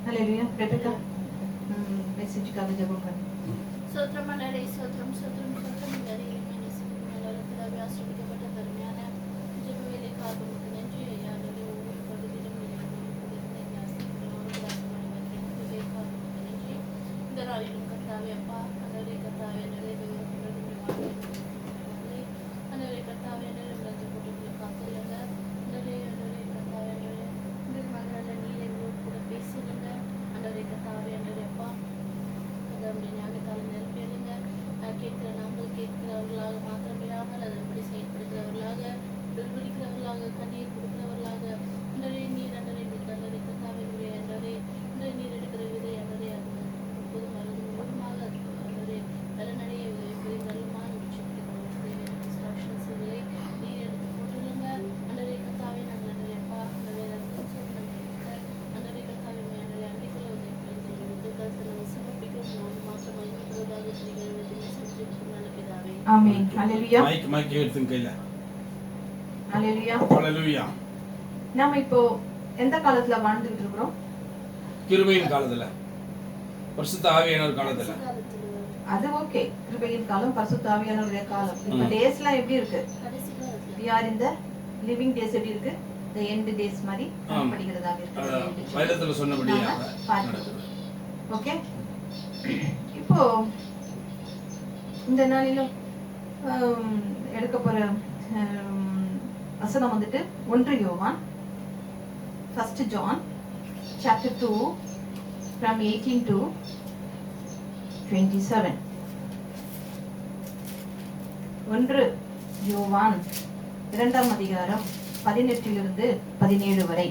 ஹல்லேலூயா. Rebecca மெசேஜ்க்காக ஜெபம் பண்ணு. சோத்ரமனரே சோத்ரம் சோத்ரம் சோத்ரம் நரே மனசுலவே ஆசீர்வதிக்கப்பட்ட தருமையான ஜெப வேலைக்காக உமக்கு நன்றி ஐயா. நன்றி ஒவ்வொரு பகுதியிலும் நன்றி. இந்த நாளிலும் கர்த்தாவே அப்பா அன்றே கர்த்தாவே நிறைய அன்றே கர்த்தாவே நிறைய போட்டு காத்துலங்க நிறைய கர்த்தாவே இந்த மகள நீர் எங்களோடு கூட பேசுங்க. அன்றே கர்த்தாவே அன்றே அப்பா அதனுடைய ஞானத்தால் நிரப்பிடுங்க. கேட்கிற நாங்கள் கேட்கிறவர்களாக மாத்திரமில்லாமல் அதன்படி செயல்படுகிறவர்களாக விடுவிக்கிறவர்களாக கண்ணீர் கொடுக்கிறவர்களாக அன்றே நீர் அன்றே நல்லதை கர்த்தாவினுடைய அன்றே இன்றைய நீர் எடுக்கிற விதை அன்றே அது முப்பது மருந்து மூலமாக அன்றே நலனடைய நல்லமான இன்ஸ்ட்ரக்ஷன்ஸுகளை நீர் எடுத்து போட்டுருங்க. அன்றே கர்த்தாவே நாங்கள் அன்றே அப்பா அன்றே அன்றே கர்த்தாவே அன்றே அன்றைக்குள்ள ஆமென். ஹல்லேலூயா. மைக் எடுத்துங்க கையில. ஹல்லேலூயா. ஹல்லேலூயா. நாம இப்போ எந்த காலத்துல வாழ்ந்துட்டு இருக்கோம்? கிருபையின் காலத்துல, பரிசுத்த ஆவியானவர் காலத்துல. அது ஓகே. கிருபையின் காலம், பரிசுத்த ஆவியானவருடைய காலம். இப்ப டேஸ்லாம் எப்படி இருக்கு? we are in the living days. எப்படி இருக்கு? the end days மாதிரி படிக்கிறதாக இருக்கு. வேதத்துல சொன்னபடியா நடக்குது. ஓகே. இப்போ இந்த நாளிலும் எடுக்க போற வசனம் வந்துட்டு 1 யோவான் 1 John chapter 2 from 18 to 27. 1 யோவான் 2ஆம் அதிகாரம் 18 17 வரை.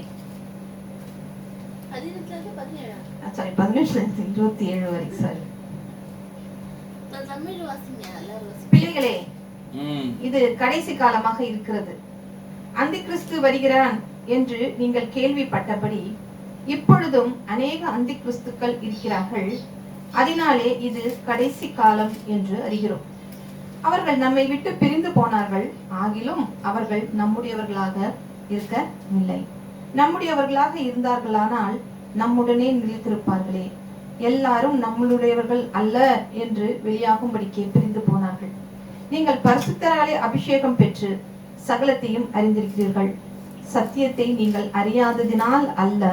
27 வரை. சாரி பிள்ளைகளே, இது கடைசி காலமாக இருக்கிறது. அந்திகிறிஸ்து வருகிறான் என்று நீங்கள் கேள்விப்பட்டபடி இப்பொழுதும் அநேக அந்திகிறிஸ்துக்கள் இருக்கிறார்கள். அதனாலே இது கடைசி காலம் என்று அறிகிறோம். அவர்கள் நம்மை விட்டு பிரிந்து போனார்கள், ஆகிலும் அவர்கள் நம்முடையவர்களாக இருக்கவில்லை. நம்முடையவர்களாக இருந்தார்களானால் நம்முடனே நிலைத்திருப்பார்களே. எல்லாரும் நம்மளுடையவர்கள் அல்ல என்று வெளியாகும்படிக்கே பிரிந்து போனார்கள். நீங்கள் பரிசுத்தராலே அபிஷேகம் பெற்று சகலத்தையும் அறிந்திருக்கிறீர்கள். சத்தியத்தை நீங்கள் அறியாததினால் அல்ல,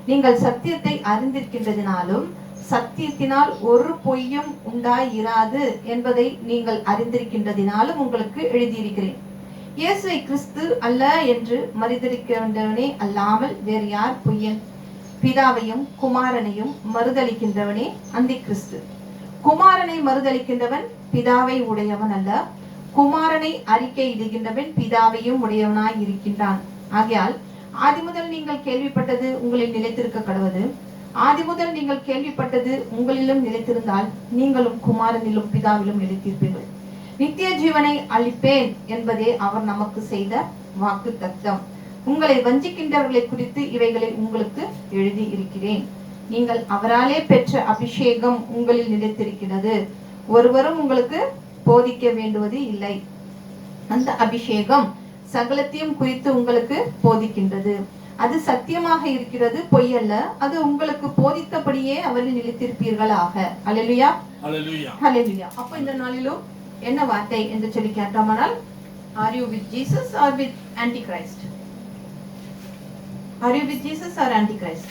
நீங்கள் சத்தியத்தை அறிந்திருக்கின்றதினாலும் சத்தியத்தினால் ஒரு பொய்யும் உண்டாயிராது என்பதை நீங்கள் அறிந்திருக்கின்றதினாலும் உங்களுக்கு எழுதியிருக்கிறேன். இயேசுவை கிறிஸ்து அல்ல என்று மறுதலிக்கின்றவனே அல்லாமல் வேறு யார் பொய்யன்? பிதாவையும் குமாரனையும் மறுதலிக்கின்றவனே அந்தி கிறிஸ்து. குமாரனை மறுதலிக்கின்றவன் பிதாவை உடையவன் அல்ல, குமாரனை அறிக்கை இடுகின்றவன் பிதாவையும் உடையவனாய் இருக்கின்றான். ஆகையால் ஆதி முதல் நீங்கள் கேள்விப்பட்டது உங்களில் நிலைத்திருக்க கடவது. ஆதி முதல் நீங்கள் கேள்விப்பட்டது உங்களிலும் நிலைத்திருந்தால் நீங்களும் குமாரனிலும் பிதாவிலும் நிலைத்திருப்பீர்கள். நித்திய ஜீவனை அளிப்பேன் என்பதே அவர் நமக்கு செய்த வாக்கு தத்தம். உங்களை வஞ்சிக்கின்றவர்களை குறித்து இவைகளை உங்களுக்கு எழுதி இருக்கிறேன். நீங்கள் அவராலே பெற்ற அபிஷேகம் உங்களில் நிலைத்திருக்கிறது. ஒருவரும் உங்களுக்கு போதிக்க வேண்டுவது இல்லை. அந்த அபிஷேகம் சகலத்தையும் குறித்து உங்களுக்கு போதிக்கின்றது. அது சத்தியமாக இருக்கிறது, பொய் அல்ல. அது உங்களுக்கு போதித்தபடியே அவரில் நிலைத்திருப்பீர்களாக. அல்லேலூயா, அல்லேலூயா, அல்லேலூயா. அப்ப இந்த நாளிலும் என்ன வார்த்தை என்று சொல்லி கேட்டோமானால், are you with Jesus or with Antichrist? Are you with Jesus or Antichrist?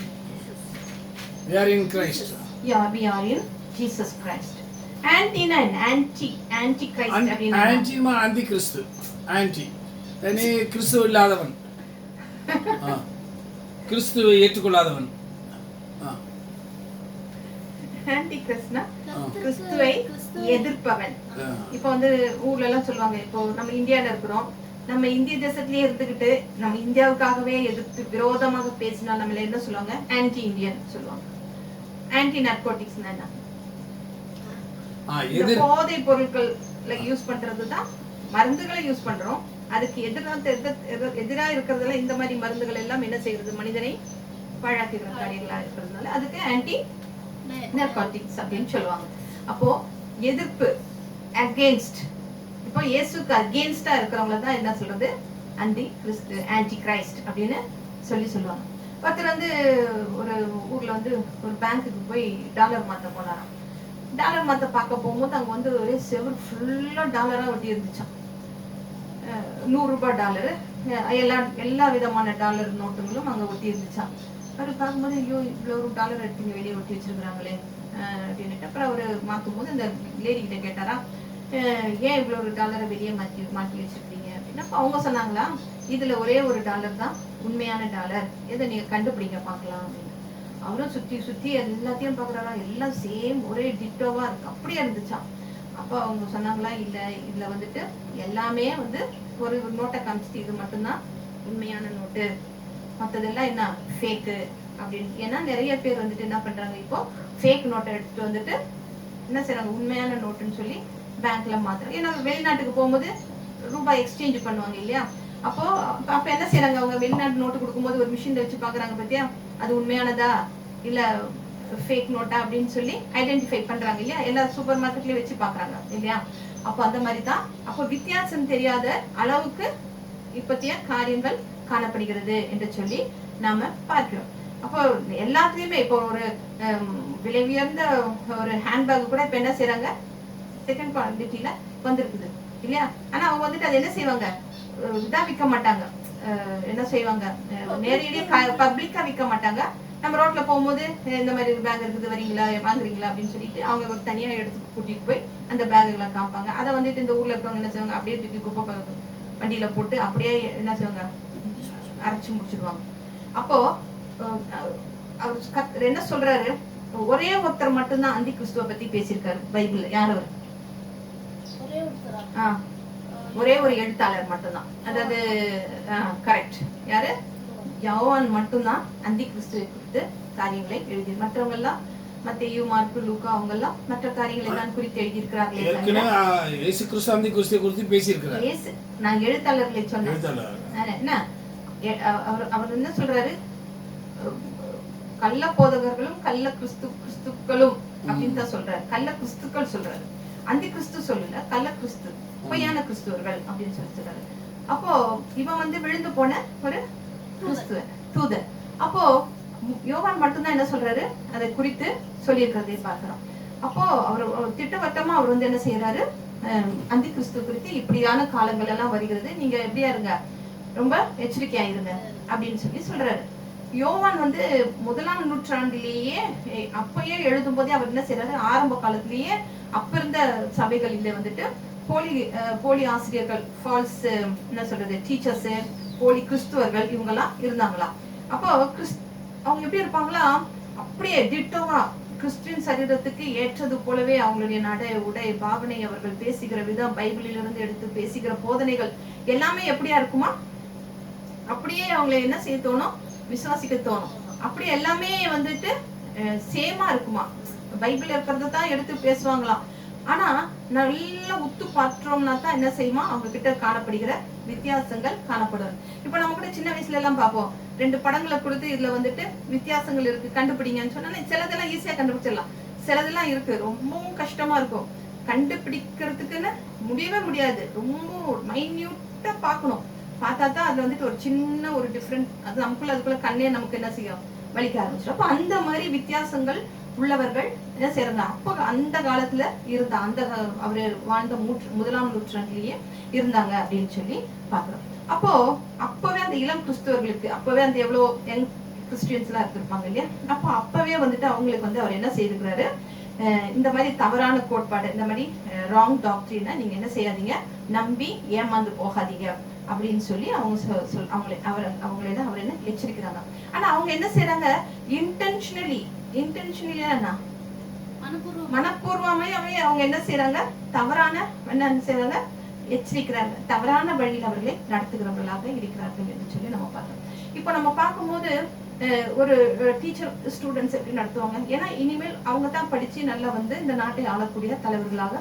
We are in Christ. Yeah, we are in Jesus Christ. Antichrist. Anti-மா anti Kristu. Anti. தனி கிறிஸ்துவ இல்லாதவன். கிறிஸ்துவை ஏற்றுக்கொள்ளாதவன். Antichristனா கிறிஸ்துவை எதிர்ப்பவன். இப்போ வந்து ஊர்ல எல்லாம் சொல்லுவாங்க, இப்போ நம்ம இந்தியால இருக்கிறோம், நம்ம இந்திய தேசத்திலேயே இருந்துகிட்டு நம்ம இந்தியாவுக்காகவே எதிர்த்து விரோதமாக பேசினா நம்மள என்ன சொல்லுவாங்க? ஆன்டி இந்தியன் சொல்லுவாங்க. ஆன்டி நார்கோட்டிக்ஸ் என்ன? போதை பொருட்கள் யூஸ் பண்றதுதான், மருந்துகளை யூஸ் பண்றோம். அதுக்கு எதிராக இருக்கிறதுல இந்த மாதிரி மருந்துகள் எல்லாம் என்ன செய்யறது? மனிதனை பழாக்குகிற காரியங்களா இருக்கிறதுனால அதுக்கு ஆன்டி நார்கோட்டிக்ஸ் அப்படின்னு சொல்லுவாங்க. அப்போ எதிர்ப்பு, அகேன்ஸ்ட். இப்போ இயேசுக்கு அகேன்ஸ்டா இருக்கிறவங்கள தான் என்ன சொல்றது? ஆன்டி கிரைஸ்ட் அப்படின்னு சொல்லுவாங்க. ஒருத்தர் வந்து ஒரு ஊர்ல வந்து ஒரு பேங்க்குக்கு போய் டாலர் மாத்த போனாராம். டாலர் மாத்த பார்க்க போகும்போது அங்க வந்து ஒரே செவரு ஃபுல்லா டாலரா ஒட்டி இருந்துச்சான். 100 ரூபாய் டாலரு, எல்லா விதமான டாலர் நோட்டுகளும் அங்க ஒட்டி இருந்துச்சான். அவர் பார்க்கும்போது ஐயோ இவ்வளோ ஒரு டாலர் எடுத்து வெளியே ஒட்டி வச்சிருக்கிறாங்களே அப்படின்ட்டு அப்புறம் அவர் மாற்றும் போது இந்த லேடி கிட்ட கேட்டாரா, ஏன் இவ்வளோ ஒரு டாலரை வெளியே மாட்டி வச்சிருக்கீங்க அப்படின்னா அவங்க சொன்னாங்களா, இதுல ஒரே ஒரு டாலர் தான் உண்மையான டாலர், எதை நீங்க கண்டுபிடிங்க பார்க்கலாம் அப்படின்னு. அவரும் சுத்தி எல்லாத்தையும் பாக்குறாரா, எல்லாம் சேம் ஒரே டிட்டோவா இருக்கு, அப்படியே இருந்துச்சான். அப்போ அவங்க சொன்னாங்களா, இல்ல இதுல வந்துட்டு எல்லாமே வந்து ஒரு நோட்டை காமிச்சிட்டு இது மட்டும்தான் உண்மையான நோட்டு, மற்றதெல்லாம் என்ன ஃபேக்கு அப்படின்னு. ஏன்னா நிறைய பேர் வந்துட்டு என்ன பண்றாங்க, இப்போ ஃபேக் நோட்டை எடுத்துட்டு வந்துட்டு என்ன செய்யறாங்க, உண்மையான நோட்டுன்னு சொல்லி பேங்க்ல மாத்துறாங்க. ஏன்னா வெளிநாட்டுக்கு போகும்போது ரூபாய் எக்ஸ்சேஞ்ச் பண்ணுவாங்க இல்லையா, அப்ப என்ன செய்யறாங்க, அவங்க வெளிநாட்டு நோட்டு கொடுக்கும்போது ஒரு மிஷின்ல வச்சு பாக்குறாங்க பத்தியா, அது உண்மையானதா இல்ல ஃபேக் நோட்டா அப்படின்னு சொல்லி ஐடென்டிஃபை பண்றாங்க இல்லையா, எல்லா சூப்பர் மார்க்கெட்லயும் வச்சு பாக்குறாங்க இல்லையா. அப்போ அந்த மாதிரி தான், அப்போ வித்தியாசம் தெரியாத அளவுக்கு இப்பத்திய காரியங்கள் காணப்படுகிறது என்று சொல்லி நாம பார்க்கிறோம். அப்போ எல்லாத்துலயுமே இப்போ ஒரு விலை உயர்ந்த ஒரு ஹேண்ட்பேக் கூட இப்ப என்ன செய்யறாங்க, செகண்ட் குவாலிட்டியில வந்திருக்குது இல்லையா. ஆனா அவங்க வந்துட்டு அதை என்ன செய்வாங்க, இதா விற்க மாட்டாங்க, என்ன செய்வாங்க, நேரடியே பப்ளிக்கா விற்க மாட்டாங்க. நம்ம ரோட்ல போகும்போது இந்த மாதிரி பேக் இருக்குது வரீங்களா வாங்குறீங்களா அப்படின்னு சொல்லிட்டு அவங்க ஒரு தனியா எடுத்து கூட்டிட்டு போய் அந்த பேக்குகளை காமிப்பாங்க. அதை வந்துட்டு இந்த ஊர்ல இருக்கவங்க என்ன செய்வாங்க, அப்படியே தூக்கி குப்பை வண்டியில போட்டு அப்படியே என்ன செய்வாங்க, அரைச்சு முடிச்சிடுவாங்க. அப்போ அவர் என்ன சொல்றாரு, ஒரே ஒருத்தர் மட்டும்தான் அந்தி கிறிஸ்துவ பத்தி பேசியிருக்காரு பைபிள்ல. யார் அவர்? ஒரே ஒரு எழுத்தாளர் மட்டும்தான், அதாவது கரெக்ட், யாரு? யோவான் மட்டும்தான் அந்தி கிறிஸ்துவை குறித்து காரியங்களை எழுதி, மற்றவங்க எல்லாம் மத்தேயு, மார்க்கு, லூக்கா அவங்க எல்லாம் மற்ற காரியங்களை தான் குறித்து எழுதி இருக்கிறார்கள். இயேசு கிறிஸ்து அந்தி கிறிஸ்துவை குறித்து பேசி இருக்கிறார். நான் எழுத்தாளர்களை சொன்னேன். என்ன அவர் என்ன சொல்றாரு, கள்ள போதகர்களும் கள்ள கிறிஸ்துக்களும் அப்படின்னு தான் சொல்றாரு. கள்ள கிறிஸ்துக்கள் சொல்றாரு, அந்தி கிறிஸ்து சொல்லல, கள்ள கிறிஸ்து, பொய்யான கிறிஸ்துவர்கள் அப்படின்னு சொல்லி சொல்றாரு. அப்போ இவன் வந்து விழுந்து போன ஒரு கிறிஸ்துவ தூதர். அப்போ யோவான் மட்டும்தான் என்ன சொல்றாரு, அதை குறித்து சொல்லி இருக்கிறதை பார்க்கிறோம். அப்போ அவர் திட்டவட்டமா அவர் வந்து என்ன செய்யறாரு, அந்தி கிறிஸ்து குறித்து இப்படியான காலங்கள் எல்லாம் வருகிறது, நீங்க எப்படியா இருங்க, ரொம்ப எச்சரிக்கையா இருங்க அப்படின்னு சொல்லி சொல்றாரு. யோவான் வந்து 1ஆம் நூற்றாண்டிலேயே அப்பயே எழுதும் போதே அவர் என்ன செய்யறாரு, ஆரம்ப காலத்திலேயே அப்ப இருந்த சபைகளில வந்துட்டு போலி ஆசிரியர்கள், ஃபால்ஸ் என்ன சொல்றது டீச்சர்ஸ், போலி கிறிஸ்துவர்கள் இவங்க எல்லாம் இருந்தாங்களாம். அப்போ அவங்க எப்படி இருப்பாங்களா, அப்படியே டிட்டோவா கிறிஸ்டியன் சரீரத்துக்கு ஏற்றது போலவே அவங்களுடைய நடை, உடை, பாவனை, அவர்கள் பேசுகிற விதம், பைபிளில் இருந்து எடுத்து பேசுகிற போதனைகள் எல்லாமே எப்படியா இருக்குமா, அப்படியே அவங்களை என்ன செய்ய தோணும், விசுவாசிக்க தோணும். அப்படி எல்லாமே வந்துட்டு சேமா இருக்குமா, பைபிள் இருக்கிறத தான் எடுத்து பேசுவாங்களாம். ஆனா நல்லா உத்து பார்த்தோம்னா தான் என்ன செய்யுமா, அவங்க கிட்ட காணப்படுகிற வித்தியாசங்கள் காணப்படும். இப்ப நம்ம கூட சின்ன வயசுல எல்லாம் பார்ப்போம், 2 படங்களை கொடுத்து இதுல வந்துட்டு வித்தியாசங்கள் இருக்கு கண்டுபிடிங்கன்னு சொன்னா சிலதெல்லாம் ஈஸியா கண்டுபிடிச்சிடலாம், சிலதெல்லாம் இருக்கு ரொம்பவும் கஷ்டமா இருக்கும், கண்டுபிடிக்கிறதுக்குன்னு முடியவே முடியாது, ரொம்ப மைன்யூட்டா பார்க்கணும், பார்த்தா தான் அதுல வந்துட்டு ஒரு சின்ன ஒரு டிஃபரெண்ட், அது அதுக்குள்ள கண்ணே நமக்கு என்ன செய்யும், வலிக்க ஆரம்பிச்சிடும். அப்ப அந்த மாதிரி வித்தியாசங்கள் உள்ளவர்கள் என்ன செய்யறாங்க, அப்போ அந்த காலத்துல இருந்த அந்த அவரு வாழ்ந்த 1ஆம் நூற்றாண்டிலேயே இருந்தாங்க அப்படின்னு சொல்லி பாக்குறோம். அப்பவே அந்த இளம் கிறிஸ்தவர்களுக்கு, அப்பவே அந்த எவ்வளவு யங் கிறிஸ்டியன்ஸ் எல்லாம் இருந்திருப்பாங்க இல்லையா, அப்பவே வந்துட்டு அவங்களுக்கு வந்து அவர் என்ன செய்திருக்கிறாரு, இந்த மாதிரி தவறான கோட்பாடு, இந்த மாதிரி ராங் டாக்டரினை நீங்க என்ன செய்யாதீங்க, நம்பி ஏமாந்து போகாதீங்க அப்படின்னு சொல்லி அவர் என்ன எச்சரிக்கிறாங்க. ஆனா அவங்க என்ன செய்யறாங்க, இன்டென்ஷனலி மனப்பூர்வமாவே அவங்க என்ன செய்யறாங்க, தவறான என்ன செய்யறாங்க, எச்சரிக்கிறாங்க, தவறான வழியில் அவர்களை நடத்துகிறவர்களாக இருக்கிறார்கள் என்று சொல்லி நம்ம பார்க்கணும். இப்போ நம்ம பார்க்கும்போது ஒரு டீச்சர் ஸ்டூடெண்ட்ஸ் எப்படி நடத்துவாங்க, ஏன்னா இனிமேல் அவங்க தான் படிச்சு நல்லா வந்து இந்த நாட்டை ஆளக்கூடிய தலைவர்களாக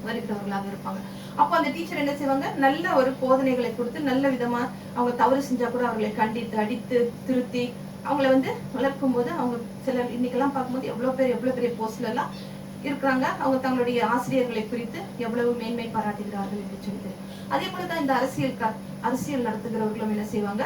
வருகிறவர்களாக இருப்பாங்க. அப்போ அந்த டீச்சர் என்ன செய்வாங்க, நல்ல ஒரு போதனைகளை கொடுத்து நல்ல விதமா அவங்க தவறு செஞ்சா கூட அவர்களை கண்டித்து அடித்து திருத்தி அவங்கள வந்து வளர்க்கும் போது, அவங்க சிலர் இன்னைக்கெல்லாம் பார்க்கும்போது எவ்வளவு பெரிய போஸ்ட்ல எல்லாம் இருக்கிறாங்க, அவங்க தங்களுடைய ஆசிரியர்களை குறித்து எவ்வளவு மேன்மை பாராட்டுகிறார்கள் என்று சொல்லிட்டு. அதே போலதான் இந்த அரசியல் நடத்துகிறவர்களும் என்ன செய்வாங்க,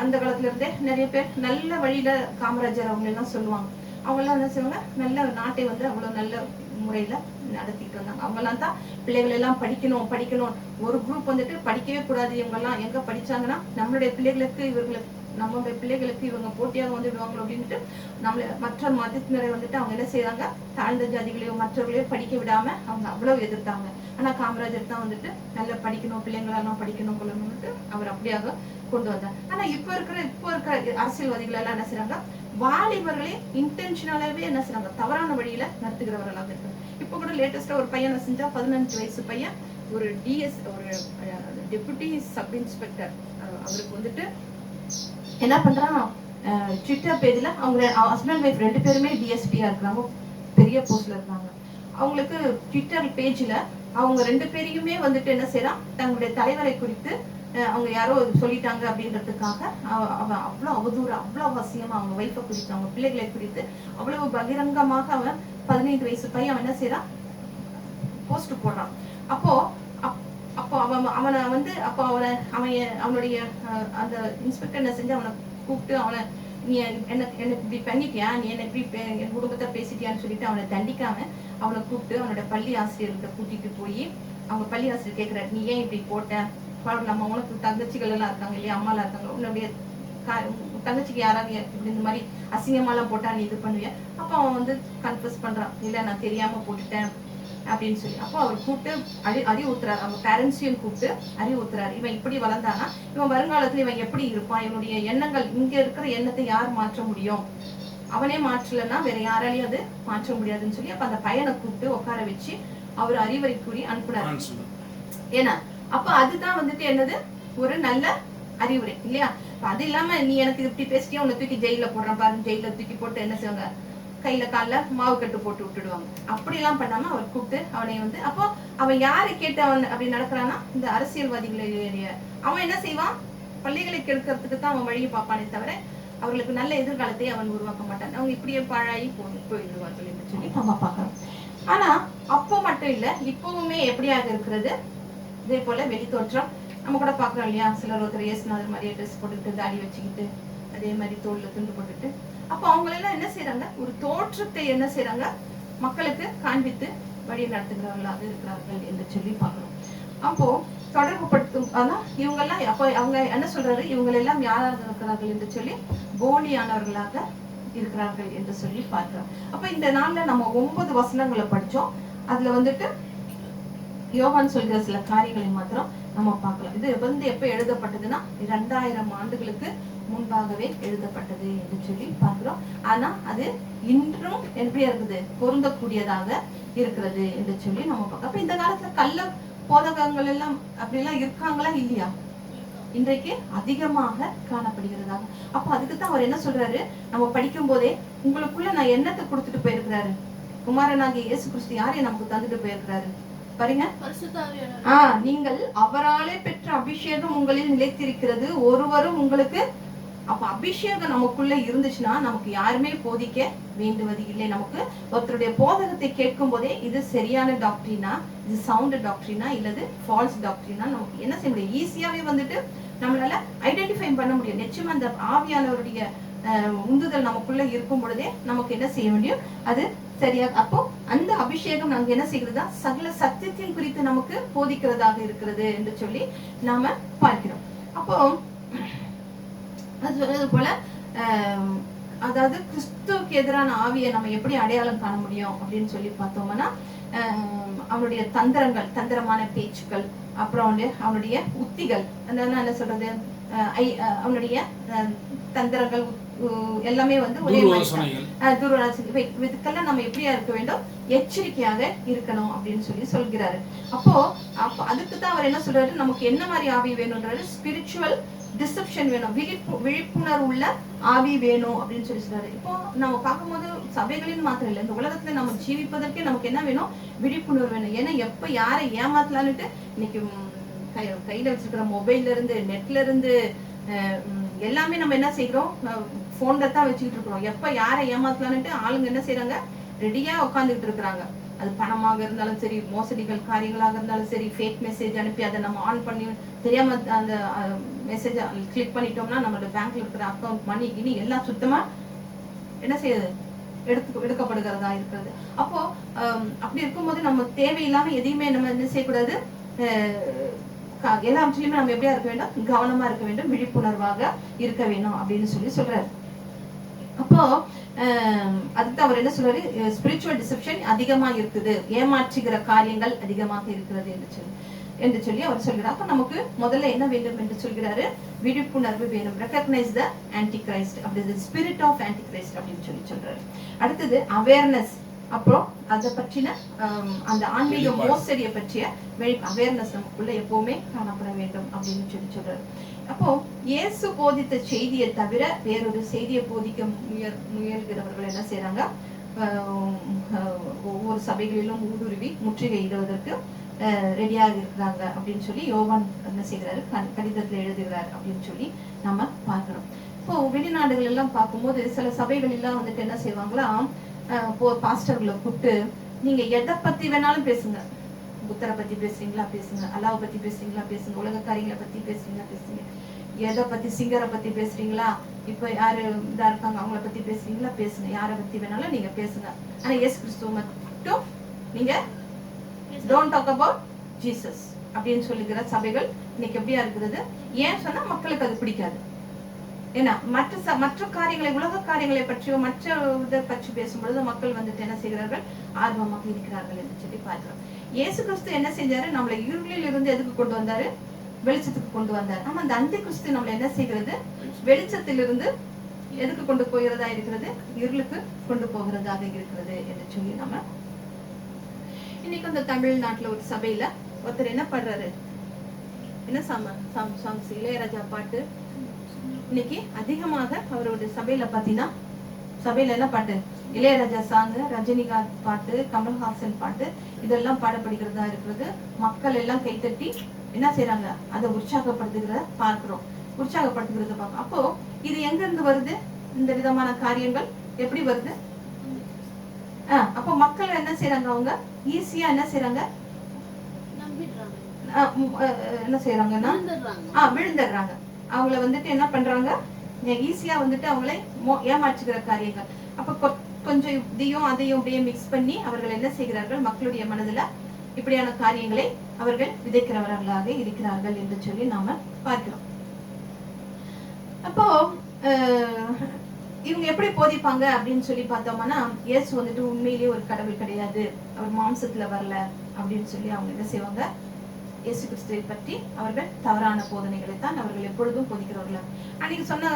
அந்த காலத்துல இருந்தே நிறைய பேர் நல்ல வழியில காமராஜர் அவங்க எல்லாம் சொல்லுவாங்க. அவங்க எல்லாம் என்ன செய்வாங்க, நல்ல நாட்டை அவ்வளவு நல்ல முறையில நடத்திட்டு வந்தாங்க. அவங்க எல்லாம் தான் பிள்ளைகள் எல்லாம் படிக்கணும். ஒரு குரூப் படிக்கவே கூடாது, இவங்க எல்லாம் எங்க படிச்சாங்கன்னா நம்மளுடைய பிள்ளைகளுக்கு இவங்க போட்டியாக விடுவாங்களோ அப்படின்ட்டு நம்மள மற்ற மதத்தினரை அவங்க என்ன செய்யறாங்க, தாழ்ந்த ஜாதிகளையோ மற்றவர்களையோ படிக்க விடாம அவங்க அவ்வளவு எதிர்த்தாங்க. ஆனா காமராஜர் தான் நல்லா படிக்கணும், பிள்ளைங்களெல்லாம் படிக்கணும் கொள்ளணும்னு அவர் அப்படியாக கொண்டு வந்தார். ஆனா இப்போ இருக்கிற அரசியல்வாதிகள் எல்லாம் என்ன செய்யறாங்க, வாலிபர்களே இன்டென்ஷனலாவே என்ன செய்யறாங்க, தவறான வழியில நடத்துகிறவர்களாக இருக்கு. இப்ப கூட லேட்டஸ்டா ஒரு பையனை செஞ்சா, 15 வயசு பையன், ஒரு டெபுட்டி சப் இன்ஸ்பெக்டர், அவருக்கு என்ன பண்றான், ட்விட்டர் பேஜ்ல அவங்க ஹஸ்பண்ட் ஒய்ஃப் 2 பேருமே டிஎஸ்பியா இருக்காங்க, பெரிய போஸ்ட்ல இருக்காங்க. அவங்களுக்கு ட்விட்டர் பேஜ்ல அவங்க 2 பேரையுமே என்ன செய்யறான், தங்களுடைய தலைவரை குறித்து அவங்க யாரோ சொல்லிட்டாங்க அப்படின்றதுக்காக அவன் அவ்வளவு அவதூறு, அவ்வளவு அவசியமா அவங்க ஒய்ஃபை குறித்து, அவங்க பிள்ளைகளை குறித்து அவ்வளவு பகிரங்கமாக அவன் 15 வயசு பையன் அவன் என்ன செய்யறான், போஸ்ட் போடுறான். அப்போ அவனுடைய அந்த இன்ஸ்பெக்டர் என்ன செஞ்சு அவனை கூப்பிட்டு, அவனை நீ எனக்கு இப்படி பண்ணிட்டியா, நீ என்ன இப்படி என் குடும்பத்தை பேசிட்டியான்னு சொல்லிட்டு அவனை தண்டிக்காம அவனை கூப்பிட்டு அவனோட பள்ளி ஆசிரியர்கிட்ட கூட்டிட்டு போய், அவங்க பள்ளி ஆசிரியர் கேட்கிறாரு, நீ ஏன் இப்படி போட்ட, நம்ம உனக்கு தங்கச்சிகள் எல்லாம் இருக்காங்க இல்லையா, அம்மா எல்லாம் இருக்காங்க, உன்னுடைய தங்கச்சிக்கு யாராவது இப்படி இந்த மாதிரி அசிங்கமாலாம் போட்டா நீ இது பண்ணுவியா? அப்ப அவன் கன்ஃபஸ் பண்றான், இல்ல நான் தெரியாம போட்டுட்டேன் அப்படின்னு சொல்லி. அப்போ அவர் கூப்பிட்டு அறிவு ஊத்துறாரு, அவங்க பேரண்ட்ஸையும் கூப்பிட்டு அறிவு ஊத்துறாரு. இவன் இப்படி வளர்ந்தானா இவன் வருங்காலத்துல இவன் எப்படி இருப்பான், இவனுடைய எண்ணங்கள், இங்க இருக்கிற எண்ணத்தை யார் மாற்ற முடியும், அவனே மாற்றலன்னா வேற யாராலையும் அது மாற்ற முடியாதுன்னு சொல்லி அப்ப அந்த பையனை கூப்பிட்டு உட்கார வச்சு அவர் அறிவுரை கூறி அனுப்புறாரு. ஏன்னா அப்ப அதுதான் என்னது, ஒரு நல்ல அறிவுரை இல்லையா? அது இல்லாம நீ எனக்கு இப்படி பேசிட்டியா, உன்னை தூக்கி ஜெயில போடுறான் பாரு, ஜெயில தூக்கி போட்டு என்ன செய்வாங்க, கையில கால்ல மாவு கட்டு போட்டு விட்டுடுவாங்க. அப்படி எல்லாம் பண்ணாம அவர் கூப்பிட்டு அவனை அப்போ அவன் யாரை கேட்டு அவன் அப்படி நடக்கிறான்னா, இந்த அரசியல்வாதிகளுடைய அவன் என்ன செய்வான், பள்ளிகளை கெடுக்கிறதுக்கு தான் அவன் வழியை பார்ப்பானே தவிர அவர்களுக்கு நல்ல எதிர்காலத்தை அவன் உருவாக்க மாட்டான். அவங்க இப்படியே பாழாயி போயிடுவார்கள் என்று சொல்லி நம்ம பார்க்கறோம். ஆனா அப்போ மட்டும் இல்ல, இப்பவுமே எப்படியாக இருக்கிறது, இதே போல வெளித்தோற்றம் நம்ம கூட பாக்குறோம் இல்லையா, சிலர் ஒருத்தர் இயேசுநாதர் மாதிரியே ட்ரெஸ் போட்டுக்கிட்டு தாடி வச்சுக்கிட்டு அதே மாதிரி தோல்ல துண்டு போட்டுட்டு, அப்போ அவங்க எல்லாம் என்ன செய்யறாங்க, ஒரு தோற்றத்தை என்ன செய்யறாங்க, மக்களுக்கு காண்பித்து வழி நடத்துகிறவர்களாக இருக்கிறார்கள் என்று சொல்லி பாக்குறோம். அப்போ தொடர்பு படுத்தும், ஆனா இவங்க எல்லாம் அப்போ அவங்க என்ன சொல்றாரு, இவங்க எல்லாம் யாராக இருக்கிறார்கள் என்று சொல்லி போலியானவர்களாக இருக்கிறார்கள் என்று சொல்லி பார்க்கிறோம். அப்ப இந்த நாள்ல நம்ம 9 வசனங்களை படிச்சோம். அதுல யோவான் சொல்கிற சில காரியங்களை மாத்திரம் நம்ம பார்க்கலாம். இது எப்ப எழுதப்பட்டதுன்னா 2000 ஆண்டுகளுக்கு முன்பாகவே எழுதப்பட்டது என்று சொல்லி பார்க்கிறோம். ஆனா அது இன்றும் எப்படியா இருக்குது, பொருந்தக்கூடியதாக இருக்கிறது என்று சொல்லி நம்ம பார்க்கலாம். அப்ப இந்த காலத்துல கள்ள போதகங்கள் எல்லாம் அப்படி எல்லாம் இருக்காங்களா இல்லையா? இன்றைக்கு அதிகமாக காணப்படுகிறதாக. அப்ப அதுக்குத்தான் அவர் என்ன சொல்றாரு, நம்ம படிக்கும் போதே உங்களுக்குள்ள நான் என்னத்தை கொடுத்துட்டு போயிருக்கிறாரு, குமாரனாகிய இயேசு கிறிஸ்து யாரையும் நமக்கு தந்துட்டு போயிருக்கிறாரு பாருங்க. நீங்கள் அவராலே பெற்ற அபிஷேகம் உங்களில் நிலைத்திருக்கிறது, ஒருவரும் உங்களுக்கு. அப்ப அபிஷேகம் நமக்குள்ள இருந்துச்சுன்னா நமக்கு யாருமே போதிக்க வேண்டுவது இல்லை. நமக்கு ஒருத்தருடைய போதகத்தை கேட்கும் போதே இது சரியான டாக்டரினா, இது சவுண்ட் டாக்டரினா இல்லது ஃபால்ஸ் டாக்டரினா நமக்கு என்ன செய்ய முடியும், ஈஸியாவே நம்மளால ஐடென்டிஃபை பண்ண முடியும். நிச்சயமா அந்த ஆவியானவருடைய உந்துதல் நமக்குள்ள இருக்கும் பொழுதே நமக்கு என்ன செய்ய முடியும், அது சரியா. அப்போ அந்த அபிஷேகம் நாங்க என்ன செய்கிறதா, சகல சத்தியத்தின் குறித்து நமக்கு போதிக்கிறதாக இருக்கிறது என்று சொல்லி நாம பார்க்கிறோம். அப்போ அது சொன்னது போல அதாவது கிறிஸ்துவுக்கு எதிரான ஆவியை நம்ம எப்படி அடையாளம் காண முடியும் அப்படின்னு சொல்லி பார்த்தோம்னா, அவனுடைய தந்திரமான பேச்சுக்கள், அப்புறம் அவனுடைய உத்திகள், என்ன சொல்றது, அவனுடைய தந்திரங்கள் எல்லாமே ஒரே இதுக்கெல்லாம் நம்ம எப்படியா இருக்க வேண்டும், எச்சரிக்கையாக இருக்கணும் அப்படின்னு சொல்லி சொல்கிறாரு. அப்போ அதுக்குதான் அவர் என்ன சொல்றாரு, நமக்கு என்ன மாதிரி ஆவி வேணும்ன்றாரு, ஸ்பிரிச்சுவல் டிசெப்ஷன் வேணும், விழிப்புணர்வு உள்ள ஆவி வேணும் அப்படின்னு சொல்லி சொல்றாரு. இப்போ நம்ம பார்க்கும்போது சபைகளின் மாத்திரம் இல்லை, இந்த உலகத்துல நம்ம ஜீவிப்பதற்கே நமக்கு என்ன வேணும், விழிப்புணர்வு வேணும். ஏன்னா எப்ப யாரை ஏமாத்தலான்னுட்டு இன்னைக்கு கையில வச்சிருக்கிற மொபைல்ல இருந்து நெட்ல இருந்து எல்லாமே நம்ம என்ன செய்யறோம், போன்ல தான் வச்சுக்கிட்டு இருக்கிறோம். எப்ப யாரை ஏமாத்தலான்னுட்டு ஆளுங்க என்ன செய்யறாங்க, ரெடியா உட்காந்துட்டு இருக்கிறாங்க. அது பணமாக இருந்தாலும் சரி, மோசடிகள் காரியங்களாக இருந்தாலும் சரி, ஃபேக் மெசேஜ் அனுப்பி அதை நம்ம ஆன் பண்ணி தெரியாம அந்த மெசேஜ் கிளிக் பண்ணிட்டோம்னா நம்மளோட பேங்க்ல இருக்கிற அக்கௌண்ட் மணி கிணி எல்லாம் சுத்தமா என்ன செய்யுது, எடுக்கப்படுகிறதா இருக்கிறது. அப்போ அப்படி இருக்கும்போது நம்ம தேவையில்லாம எதையுமே நம்ம என்ன செய்யக்கூடாது, எல்லாவற்றிலுமே நம்ம எப்படியா இருக்க வேண்டும், கவனமா இருக்க வேண்டும், விழிப்புணர்வாக இருக்க வேணும் அப்படின்னு சொல்றாரு. அப்போ அதுக்கு அவர் என்ன சொல்றாரு, ஸ்பிரிச்சுவல் டிசெப்ஷன் அதிகமா இருக்குது, ஏமாற்றுகிற காரியங்கள் அதிகமாக இருக்கிறது என்று சொல்லி அவர் சொல்கிறார். அப்ப நமக்கு முதல்ல என்ன வேண்டும் என்று சொல்கிறாரு, விழிப்புணர்வு வேணும். ரெகக்னைஸ் த ஆன்டி கிரைஸ்ட், அப்படி ஸ்பிரிட் ஆஃப் ஆன்டி கிரைஸ்ட் அப்படின்னு சொல்றாரு. அடுத்தது அவேர்னஸ், அப்புறம் அதை பற்றின அந்த ஆன்மீக மோசடியை பற்றிய அவேர்னஸ் நமக்குள்ள எப்பவுமே காணப்பட வேண்டும் அப்படின்னு சொல்றாரு. அப்போ இயேசு போதித்த செய்தியை தவிர வேறொரு செய்தியை போதிக்க முயல்கிறவர்கள் என்ன செய்யறாங்க, ஒவ்வொரு சபைகளிலும் ஊடுருவி முற்றுகையிடுவதற்கு ரெடியாக இருக்கிறாங்க அப்படின்னு சொல்லி யோவான் என்ன செய்கிறாரு, கடிதத்துல எழுதுகிறார் அப்படின்னு சொல்லி நம்ம பார்க்கிறோம். இப்போ வெளிநாடுகள் எல்லாம் பார்க்கும்போது சில சபைகள் எல்லாம் வந்துட்டு என்ன செய்வாங்களா, பாஸ்டர்களை கூப்பிட்டு நீங்க எதை பத்தி வேணாலும் பேசுங்க, புத்தரை பத்தி பேசுறீங்களா பேசுங்க, அல்லாவை பத்தி பேசுறீங்களா பேசுங்க, உலக காரியங்களை பத்தி பேசுறீங்களா பேசுங்க, எதை பத்தி சிங்கரை பத்தி பேசுறீங்களா, இப்ப யாரு இதா இருக்காங்க அவங்கள பத்தி பேசுறீங்களா பேசுங்க, யாரை பத்தி வேணாலும் நீங்க பேசுங்க, ஆனா இயேசு கிறிஸ்துவ மட்டும் நீங்க டோன்ட் டாக் அபவுட் ஜீசஸ் அப்படின்னு சொல்லுகிற சபைகள் இன்னைக்கு எப்படியா இருக்கிறது. ஏன் சொன்னா மக்களுக்கு அது பிடிக்காது. ஏன்னா மற்ற காரியங்களை, உலக காரியங்களை பற்றியோ மற்ற இதை பற்றி பேசும்பொழுது மக்கள் வந்துட்டு என்ன செய்கிறார்கள், ஆர்வமாக இருக்கிறார்கள் என்று சொல்லி பார்க்கிறோம். இயேசு கிறிஸ்து என்ன செஞ்சாரு, நம்மளை இருளில் இருந்து எதுக்கு கொண்டு வந்தாரு, வெளிச்சத்துக்கு கொண்டு வந்தாரு. ஆமா, அந்த அந்தி கிறிஸ்து நம்மளை என்ன செய்கிறது, வெளிச்சத்திலிருந்து எதுக்கு கொண்டு போகிறதா இருக்கிறது, இருளுக்கு கொண்டு போகிறதாக இருக்கிறது என்று சொல்லி நம்ம இன்னைக்கு இந்த தமிழ்நாட்டுல ஒரு சபையில ஒருத்தர் என்ன பண்றாரு, என்ன சாங்ஸ் இளையராஜா பாட்டு இன்னைக்கு அதிகமாக அவருடைய சபையில பாத்தீங்கன்னா, சபையில என்ன பாட்டு, இளையராஜா சாங், ரஜினிகாந்த் பாட்டு, கமல்ஹாசன் பாட்டு இதெல்லாம் பாடப்படுகிறதா இருக்கிறது. மக்கள் எல்லாம் கைத்தட்டி என்ன செய்யறாங்க, அதை உற்சாகப்படுத்துகிறத பார்க்கிறோம், உற்சாகப்படுத்துகிறத பார்க்கிறோம். அப்போ இது எங்க இருந்து வருது, இந்த விதமான காரியங்கள் எப்படி வருது? அப்போ மக்கள் என்ன செய்யறாங்க, அவங்க ஈஸியா என்ன செய்யறாங்க, என்ன செய்யறாங்கன்னா விழுந்துடுறாங்க. அவங்கள வந்துட்டு என்ன பண்றாங்க, ஈஸியா வந்துட்டு அவங்களை ஏமாற்றுகிற காரியங்கள். அப்ப கொஞ்சம் இதையும் அதையும் அப்படியே மிக்ஸ் பண்ணி அவர்கள் என்ன செய்கிறார்கள், மக்களுடைய மனதுல இப்படியான காரியங்களை அவர்கள் விதைக்கிறவர்களாக இருக்கிறார்கள் என்று சொல்லி நாம பார்க்கிறோம். அப்போ இவங்க எப்படி போதிப்பாங்க அப்படின்னு சொல்லி பார்த்தோம்னா, இயேசு வந்துட்டு உண்மையிலேயே ஒரு கடவுள் கிடையாது, அவர் மாம்சத்துல வரல அப்படின்னு சொல்லி அவங்க என்ன செய்வாங்க, இயேசு கிறிஸ்துவை பற்றி அவர்கள் தவறான போதனைகளை தான் அவர்கள் எப்பொழுதும் போதிக்கிறவர்கள். அன்னைக்கு சொன்ன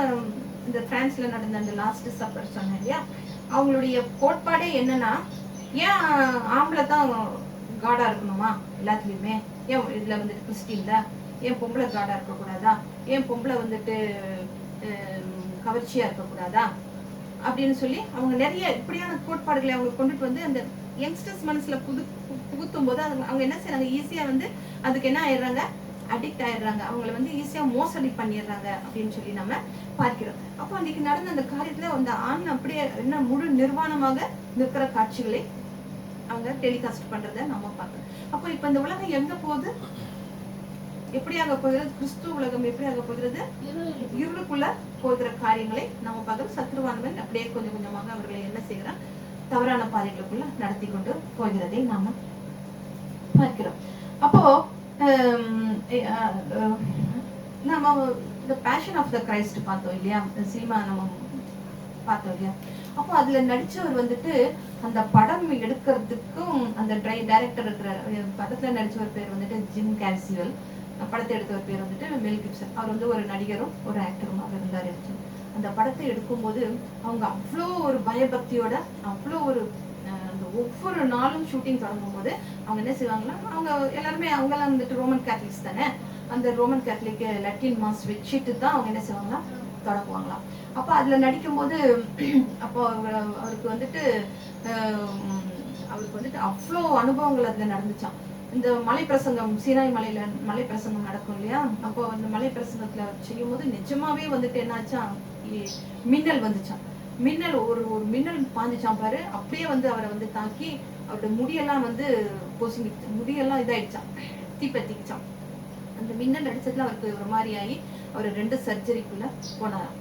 இந்த பிரான்ஸ்ல நடந்த அந்த லாஸ்ட் சப்பர் சொன்னேன் இல்லையா, அவங்களுடைய கோட்பாடே என்னன்னா, ஏன் ஆம்பளை தான் காடா இருக்கணுமா எல்லாத்துலயுமே, ஏன் இதுல வந்துட்டு கிறிஸ்டின்ல ஏன் பொம்பளை காடா இருக்க கூடாதா, ஏன் பொம்பளை வந்துட்டு கவர்ச்சியா இருக்க கூடாதா அப்படின்னு சொல்லி அவங்க நிறைய இப்படியான கோட்பாடுகளை அவங்க கொண்டுட்டு வந்து அந்த யங்ஸ்டர்ஸ் மனசுல புகுத்தும் போது அவங்க என்ன செய்யறாங்க, ஈஸியா வந்து அதுக்கு என்ன ஆயிடுறாங்க, அடிக்ட் ஆயிடுறாங்க, அவங்களை வந்து ஈஸியா மோசடி பண்ணிடுறாங்க அப்படின்னு சொல்லி நம்ம பார்க்கிறோம். அப்போ அன்னைக்கு நடந்த அந்த காரியத்துல அந்த ஆண் அப்படியே என்ன முழு நிர்வாணமாக நிற்கிற காட்சிகளை அவங்க டெலிகாஸ்ட் பண்றதை நம்ம பார்க்கிறோம். அப்போ இப்ப இந்த உலகம் எங்க போகுது, எப்படியாக போகிறது, கிறிஸ்து உலகம் எப்படியாக போகிறது, இருளுக்குள்ள போகிற காரியங்களை நம்ம பார்க்கிறோம். சத்ருவானவன் அப்படியே கொஞ்சம் கொஞ்சமாக அவர்களை என்ன செய்கிறான், தவறான பாதைகளுக்குள்ள நடத்தி கொண்டு போகிறதை நாம பார்க்கிறோம். அப்போ நம்ம இந்த பேஷன் ஆஃப் த கிரைஸ்ட் பார்த்தோம் இல்லையா, சினிமா நம்ம பார்த்தோம் இல்லையா. அப்போ அதுல நடிச்சவர் வந்துட்டு அந்த படம் எடுக்கிறதுக்கும் அந்த டைரக்டர் இருக்கிற படத்துல நடிச்சவர் பேர் வந்துட்டு ஜிம் கேசிவல், படத்தை எடுத்தவர் பேர் வந்துட்டு மெல் கிப்சன். அவர் வந்து ஒரு நடிகரும் ஒரு ஆக்டருமாக இருந்தார். அந்த படத்தை எடுக்கும்போது அவங்க அவ்வளோ ஒரு பயபக்தியோட, அவ்வளோ ஒரு அந்த ஒவ்வொரு நாளும் ஷூட்டிங் தொடங்கும் போது அவங்க என்ன செய்வாங்கன்னா, அவங்க எல்லாருமே அவங்கெல்லாம் வந்துட்டு ரோமன் கேத்தலிக்ஸ் தானே, அந்த ரோமன் கேத்தலிக் லட்டின் மாஸ் வச்சுட்டு தான் அவங்க என்ன செய்வாங்கன்னா தொடங்குவாங்களாம். அப்போ அதுல நடிக்கும் போது அப்போ அவருக்கு வந்துட்டு அவ்வளோ அனுபவங்கள் அதுல நடந்துச்சான். இந்த மலை பிரசங்கம், சீனாய் மலையில மலை பிரசங்கம் நடக்கும் இல்லையா, அப்போ அந்த மலை பிரசங்கத்துல செய்யும் போது நிஜமாவே வந்துட்டு என்னாச்சா, மின்னல் வந்துச்சான். மின்னல் ஒரு மின்னல் பாஞ்சிச்சான் பாரு, அப்படியே வந்து அவரை வந்து தாக்கி அவருடைய முடியெல்லாம் வந்து பொசுங்கிடுச்சு, முடியெல்லாம் இதாயிடுச்சான், தீப்பத்திச்சான். அந்த மின்னல் அடிச்சதுல அவருக்கு ஒரு மாதிரி ஆகி அவர் 2 சர்ஜரிக்குள்ள போனாராம்.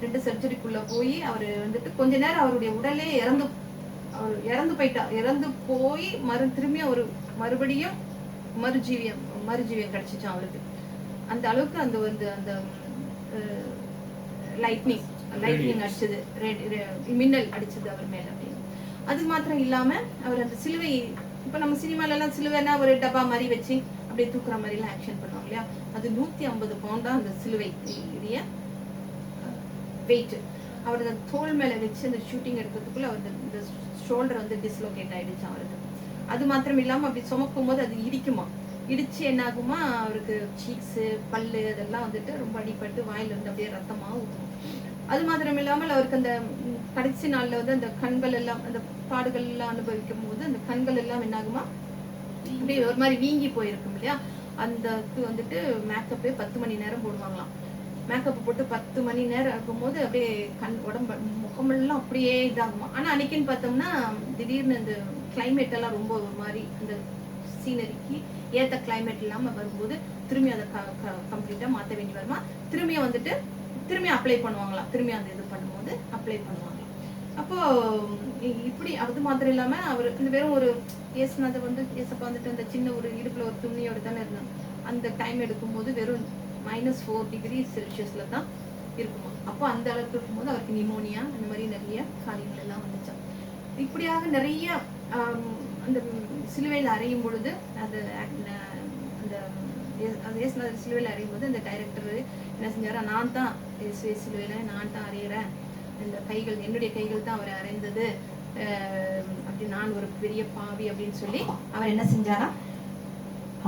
2 சர்ஜரிக்குள்ள போய் அவர் வந்துட்டு கொஞ்ச நேரம் அவருடைய உடலே அவர் இறந்து போய் திரும்பியும் ஒரு மறுபடியும் மறுஜீவியம் கிடைச்சிச்சான் அவருக்கு. அந்த அளவுக்கு அந்த லைட்னிங் அடிச்சது, மின்னல் அடிச்சது அவர் மேல அப்படின்னு. அது மாத்திரம் இல்லாம அவர் அந்த சிலுவை, இப்ப நம்ம சினிமால எல்லாம் சிலுவைனா ஒரு டப்பா மாதிரி வச்சு அப்படியே தூக்குற மாதிரி எல்லாம் ஆக்ஷன் பண்ணுவாங்க இல்லையா, அது 150 பவுண்டா அந்த சிலுவை வெயிட். அவர் அந்த தோல் மேல வச்சு அந்த ஷூட்டிங் எடுக்கிறதுக்குள்ள அவர் இந்த ஷோல்டர் வந்து டிஸ்லோகேட் ஆயிடுச்சு அவருக்கு. அது மாத்திரம் இல்லாம அப்படி சுமக்கும் போது அது இடிச்சு என்ன ஆகுமா, அவருக்கு சீக்ஸ் பல்லு அதெல்லாம் வந்துட்டு ரொம்ப அடிபட்டு வாயில இருந்து அப்படியே ரத்தமா ஊற்றும். அது மாத்திரம் இல்லாமல் அவருக்கு அந்த கடைசி நாள்ல வந்து அந்த கண்கள் எல்லாம், அந்த பாடுகள் எல்லாம் அனுபவிக்கும் போது அந்த கண்கள் எல்லாம் என்ன ஆகுமா, அப்படியே ஒரு மாதிரி வீங்கி போயிருக்கும் இல்லையா. அந்த வந்துட்டு மேக்கப்பே 10 மணி நேரம் போடுவாங்களாம். மேக்கப் போட்டு 10 மணி நேரம் இருக்கும்போது அப்படியே உடம்பு முகமெல்லாம் அப்படியே இதாகுமா. ஆனா அன்னைக்குன்னு பார்த்தோம்னா திடீர்னு அந்த கிளைமேட் எல்லாம் ரொம்ப ஒரு மாதிரி அந்த சீனரிக்கு ஏத்த கிளைமேட் இல்லாம வரும்போது திரும்பி அதை கம்ப்ளீட்டா மாற்ற வேண்டி வருமா. திரும்பி அப்ளை பண்ணுவாங்களாம். திரும்பி அந்த இது பண்ணும்போது அப்ளை பண்ணுவாங்களாம். அப்போ இப்படி அது மாத்திரம் இல்லாம அவருக்கு வெறும் ஒரு ஏசுநாத வந்து ஏசப்பா வந்துட்டு அந்த சின்ன ஒரு இடுப்புல ஒரு துணியோட தானே இருந்தாங்க. அந்த டைம் எடுக்கும்போது வெறும் -4 டிகிரி செல்சியஸ்ல தான் இருக்குமா. அப்போ அந்த அளவுக்கு இருக்கும்போது அவருக்கு நிமோனியா அந்த மாதிரி நிறைய காரியங்கள் எல்லாம் வந்துச்சா. இப்படியாக நிறைய அந்த சிலுவையில் அறையும் பொழுது அந்த சிலுவையில் அறையும் போது அந்த டைரக்டர் என்ன செஞ்சாரா, நான் தான் சிலுவையில நான் தான் அறையிறேன், இந்த கைகள் என்னுடைய கைகள் தான் அவரை அறைந்தது, அப்படி நான் ஒரு பெரிய பாவி அப்படின்னு சொல்லி அவர் என்ன செஞ்சாரா,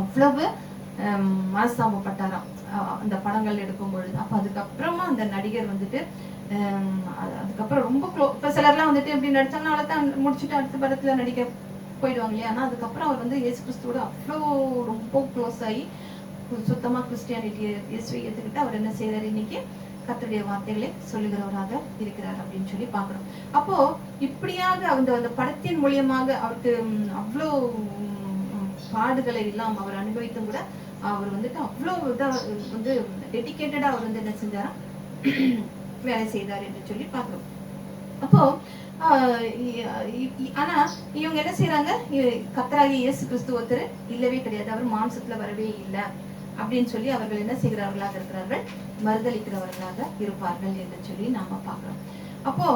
அவ்வளவு மனஸ்தாபப்பட்டாராம் அந்த படங்கள் எடுக்கும் பொழுது. அப்ப அதுக்கப்புறமா அந்த நடிகர் வந்துட்டு அதுக்கப்புறம் ரொம்ப இப்ப சிலர்லாம் வந்துட்டு எப்படி நடிச்சாங்கன்னா அவ்வளவுதான் முடிச்சுட்டு அடுத்த படத்துல நடிக்க போயிடுவாங்க இல்லையா. ஆனா அதுக்கப்புறம் அவர் வந்து இயேசு கிறிஸ்துவோட அவ்வளோ ரொம்ப க்ளோஸ் ஆகி சுத்தமா கிறிஸ்டியானிட்டியை இயேசுவை ஏத்துக்கிட்டு அவர் என்ன செய்யறாரு, இன்னைக்கு கர்த்தருடைய வார்த்தைகளை சொல்லுகிறவராக இருக்கிறார் அப்படின்னு சொல்லி பாக்குறோம். அப்போ இப்படியாக அந்த படத்தின் மூலியமாக அவருக்கு அவ்வளோ பாடுகளை எல்லாம் அவர் அனுபவித்தும் கூட அவர் வந்துட்டு அவ்வளோ இதா வந்து டெடிகேட்டடா அவர் வந்து என்ன செஞ்சாரா வேலை செய்தார் என்று சொல்லி பாக்குறோம். அப்போ ஆனா இவங்க என்ன செய்யறாங்க, கர்த்தராகிய இயேசு கிறிஸ்து ஒருத்தர் இல்லவே கிடையாது, அவர் மாம்சத்துல வரவே இல்லை அப்படின்னு சொல்லி அவர்கள் என்ன செய்கிறவர்களாக இருக்கிறார்கள், மறுதளிக்கிறவர்களாக இருப்பார்கள் என்று சொல்லி நாம பாக்குறோம். அப்போ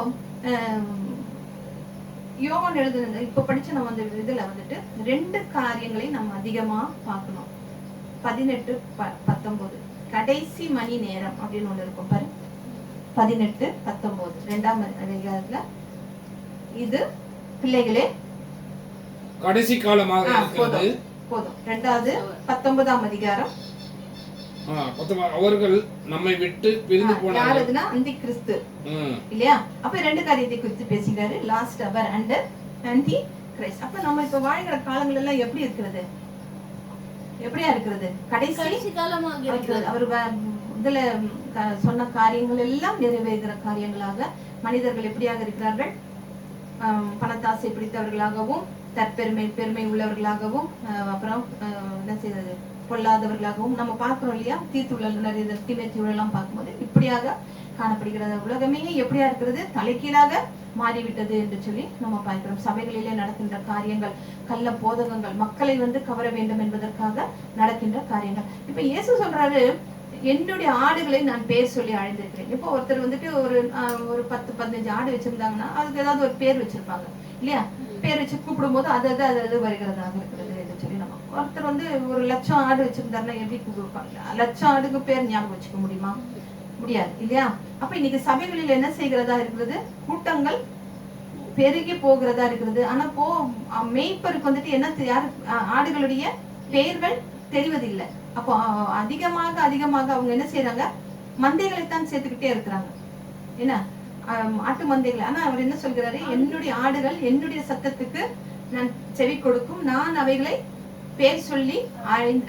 யோவான் எழுதுன இப்ப படிச்ச நம்ம அந்த இதுல வந்துட்டு 2 காரியங்களை நம்ம அதிகமா பார்க்கணும். 18-19 கடைசி மணி நேரம் அப்படின்னு ஒண்ணு இருக்கும் பாரு. 18-19 2ஆம் அதிகாரத்துல இது பிள்ளைகளே கடைசி காலமாக இருக்கிறது. போதும். 2வது 19ஆம் அதிகாரம் அவர்கள் நம்மை விட்டு பிரிந்து போனார்கள். யாருதுன்னா அந்தி கிறிஸ்து இல்லையா. அப்ப 2 காரியத்தை குறித்து பேசுகிறாரு, லாஸ்ட் அவர் அண்ட் அந்தி கிறிஸ்ட். அப்ப நம்ம இப்ப வாழ்கிற காலங்கள் எல்லாம் எப்படி இருக்கிறது, எப்படியா இருக்கிறது, கடைசி காலமாக இருக்கிறது. அவர் இதுல சொன்ன காரியங்கள் எல்லாம் நிறைவேறுகிற காரியங்களாக மனிதர்கள் எப்படியாக இருக்கிறார்கள், பணத்தாசை பிடித்தவர்களாகவும் பெருமை உள்ளவர்களாகவும் அப்புறம் என்ன செய்யறது கொள்ளாதவர்களாகவும் நம்ம பார்க்கிறோம் இல்லையா. தீர்த்துள்ள நிறைய தீமைத்தூழலாம் பார்க்கும்போது இப்படியாக காணப்படுகிறது. உலகமே எப்படியா இருக்கிறது, தலைகீழாக மாறிவிட்டது என்று சொல்லி நம்ம பார்க்கிறோம். சபைகளிலே நடக்கின்ற காரியங்கள், கள்ள போதகங்கள், மக்களை வந்து கவர வேண்டும் என்பதற்காக நடக்கின்ற காரியங்கள். இப்ப இயேசு சொல்றாரு, என்னுடைய ஆடுகளை நான் பேர் சொல்லி அழைந்திருக்கிறேன். இப்போ ஒருத்தர் வந்துட்டு ஒரு 10-15 ஆடு வச்சிருந்தாங்கன்னா அதுக்கு ஏதாவது ஒரு பேர் வச்சிருப்பாங்க இல்லையா. பேர் வச்சு கூப்பிடும் போது அது வருகிறதாக இருக்கிறது என்று சொல்லி நம்ம ஒருத்தர் வந்து 1,00,000 ஆடு வச்சிருந்தாருன்னா எப்படி கூப்பிடுவாங்க, 1,00,000 ஆடுக்கு பேர் ஞாபகம் வச்சுக்க முடியுமா, முடியாது இல்லையா. அப்ப இன்னைக்கு சபைகளில் என்ன செய்கிறதா இருக்கிறது, கூட்டங்கள் பெருகி போகிறதா இருக்கிறது. ஆனா மேய்ப்பருக்கு வந்துட்டு என்ன யாரு ஆடுகளுடைய பெயர்கள் தெரிவதில்லை. அப்போ அதிகமாக அவங்க என்ன செய்யறாங்க, மந்தைகளைத்தான் சேர்த்துக்கிட்டே இருக்கிறாங்க என்ன, ஆட்டு மந்தைகள். ஆனா அவர் என்ன சொல்கிறாரு, என்னுடைய ஆடுகள் என்னுடைய சத்தத்துக்கு நான் செவி கொடுக்கும், நான் அவைகளை பேர் சொல்லி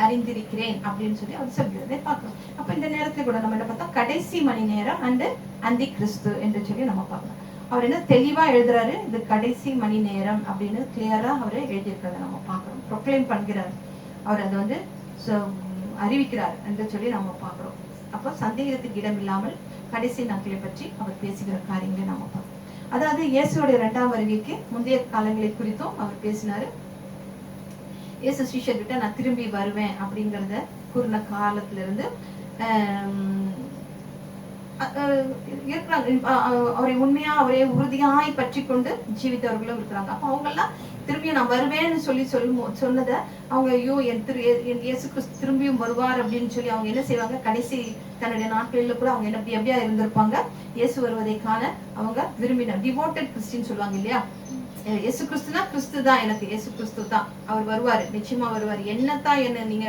அறிந்திருக்கிறேன் அப்படின்னு சொல்லி அவர் சொல்கிறதை பார்க்கிறோம். அப்ப இந்த நேரத்துல கூட நம்ம என்ன பார்த்தோம், கடைசி மணி நேரம் அண்ட் அந்தி கிறிஸ்து என்று சொல்லி நம்ம பார்க்கலாம். அவர் என்ன தெளிவா எழுதுறாரு, இது கடைசி மணி நேரம் அப்படின்னு கிளியரா அவர் எழுதியிருக்கிறத நம்ம பார்க்கிறோம். ப்ரொக்ளைம் பண்ணுகிறார், அவர் அதை வந்து அறிவிக்கிறார் என்று சொல்லி நம்ம பார்க்கிறோம். அப்போ சந்தேகத்துக்கு இடம் இல்லாமல் கடைசி நாட்களை பற்றி அவர் பேசுகிற காரியங்களை நம்ம பார்க்கிறோம். அதாவது இயேசுடைய 2ஆம் வருகைக்கு முந்தைய காலங்களை குறித்தும் அவர் பேசினாரு. இயேசு சீஷர்கிட்ட நான் திரும்பி வருவேன் அப்படிங்கிறத கூறின காலத்துல இருந்து இருக்கிறாங்க. அவரை உண்மையா அவரே உறுதியாய் பற்றி கொண்டு ஜீவித்தவர்களும் இருக்கிறாங்க. அப்ப அவங்க எல்லாம் திரும்பியும் நான் வருவேன்னு சொல்லி சொன்னதை அவங்க ஐயோ என் இயேசு கிறிஸ்து திரும்பியும் வருவார் அப்படின்னு சொல்லி அவங்க என்ன செய்வாங்க, கடைசி தன்னுடைய நாட்களில கூட அவங்க என்ன எப்படியா இருந்திருப்பாங்க, இயேசு வருவதை காண அவங்க விரும்பினார். டிவோட்டட் கிறிஸ்டின் சொல்லுவாங்க இல்லையா, இயேசு கிறிஸ்துனா கிறிஸ்து தான், எனக்கு இயேசு கிறிஸ்து தான், அவர் வருவாரு, நிச்சயமா வருவார். என்னத்தான் என்ன நீங்க